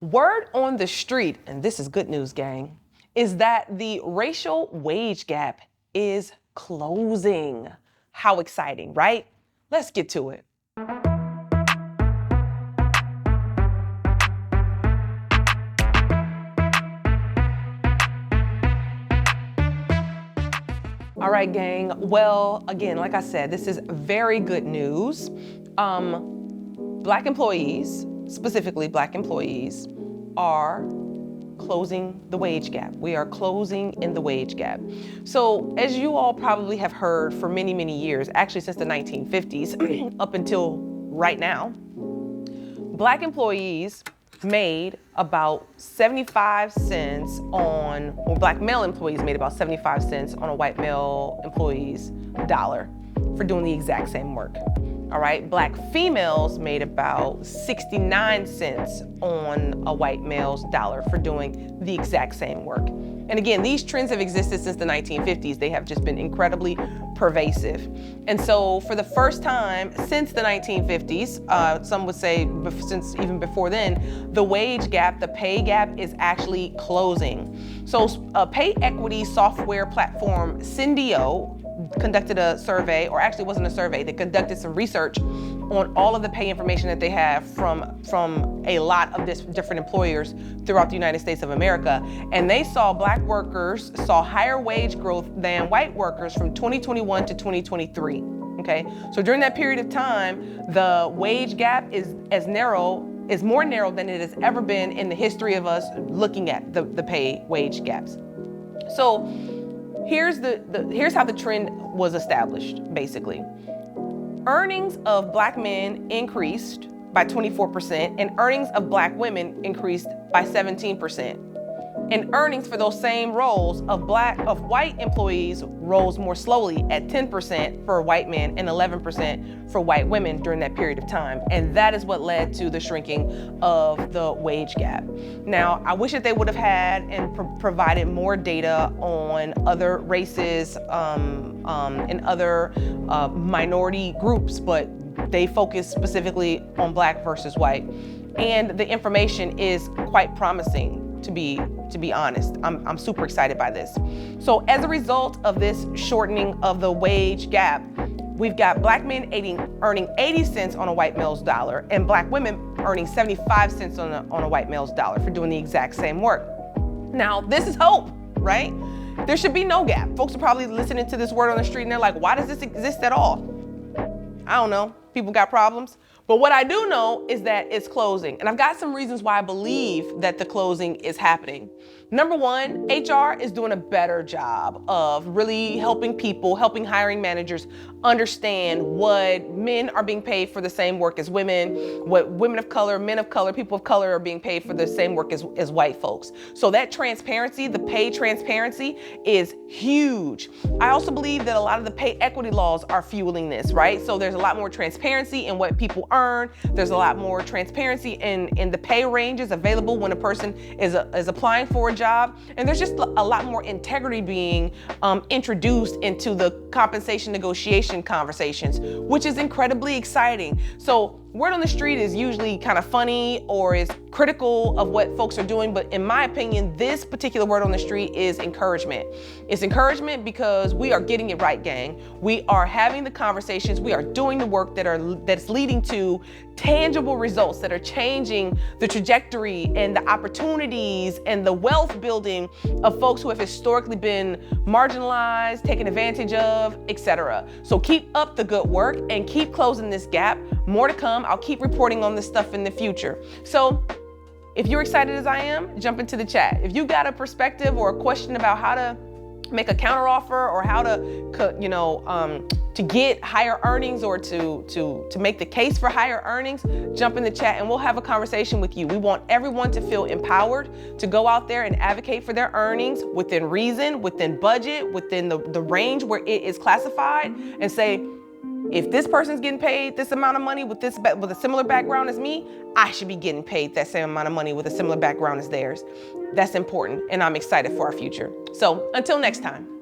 Word on the street, and this is good news, gang, is that the racial wage gap is closing. How exciting, right? Let's get to it. All right, gang. Well, again, like I said, this is very good news. Black employees, specifically Black employees, are closing the wage gap. We are closing in the wage gap. So as you all probably have heard for many, many years, actually since the 1950s up until right now, Black employees made about 75 cents on, or Black male employees made about 75 cents on a white male employee's dollar for doing the exact same work. All right, Black females made about 69 cents on a white male's dollar for doing the exact same work. And again, these trends have existed since the 1950s. They have just been incredibly pervasive. And so for the first time since the 1950s, some would say since even before then, the wage gap, the pay gap is actually closing. So pay equity software platform Syndio conducted a survey, or actually it wasn't a survey, they conducted some research on all of the pay information that they have from a lot of different employers throughout the United States of America. And they saw Black workers saw higher wage growth than white workers from 2021 to 2023. Okay, so during that period of time, the wage gap is more narrow than it has ever been in the history of us looking at the pay wage gaps. So here's how the trend was established, basically. Earnings of Black men increased by 24%, and earnings of Black women increased by 17%. And earnings for those same roles of white employees rose more slowly at 10% for white men and 11% for white women during that period of time. And that is what led to the shrinking of the wage gap. Now, I wish that they would have had and provided more data on other races and other minority groups, but they focus specifically on Black versus white. And the information is quite promising, to be honest. I'm super excited by this. So as a result of this shortening of the wage gap, we've got Black men earning 80 cents on a white male's dollar, and Black women earning 75 cents on a white male's dollar for doing the exact same work. Now, this is hope, right? There should be no gap. Folks are probably listening to this word on the street and they're like, why does this exist at all? I don't know. People got problems. But what I do know is that it's closing. And I've got some reasons why I believe that the closing is happening. Number one, HR is doing a better job of really helping hiring managers understand what men are being paid for the same work as women, what women of color, men of color, people of color are being paid for the same work as white folks. So that transparency, the pay transparency, is huge. I also believe that a lot of the pay equity laws are fueling this, right? So there's a lot more transparency in what people earn. There's a lot more transparency in the pay ranges available when a person is applying for a job. And there's just a lot more integrity being introduced into the compensation negotiation conversations, which is incredibly exciting. So word on the street is usually kind of funny or is critical of what folks are doing, but in my opinion, this particular word on the street is encouragement. It's encouragement because we are getting it right, gang. We are having the conversations, we are doing the work that's leading to tangible results that are changing the trajectory and the opportunities and the wealth building of folks who have historically been marginalized, taken advantage of, etc. So keep up the good work and keep closing this gap. More to come. I'll keep reporting on this stuff in the future. So if you're excited as I am, jump into the chat. If you got a perspective or a question about how to make a counteroffer or how to get higher earnings or to make the case for higher earnings, jump in the chat and we'll have a conversation with you. We want everyone to feel empowered to go out there and advocate for their earnings within reason, within budget, within the range where it is classified, and say, if this person's getting paid this amount of money with a similar background as me, I should be getting paid that same amount of money with a similar background as theirs. That's important, and I'm excited for our future. So until next time.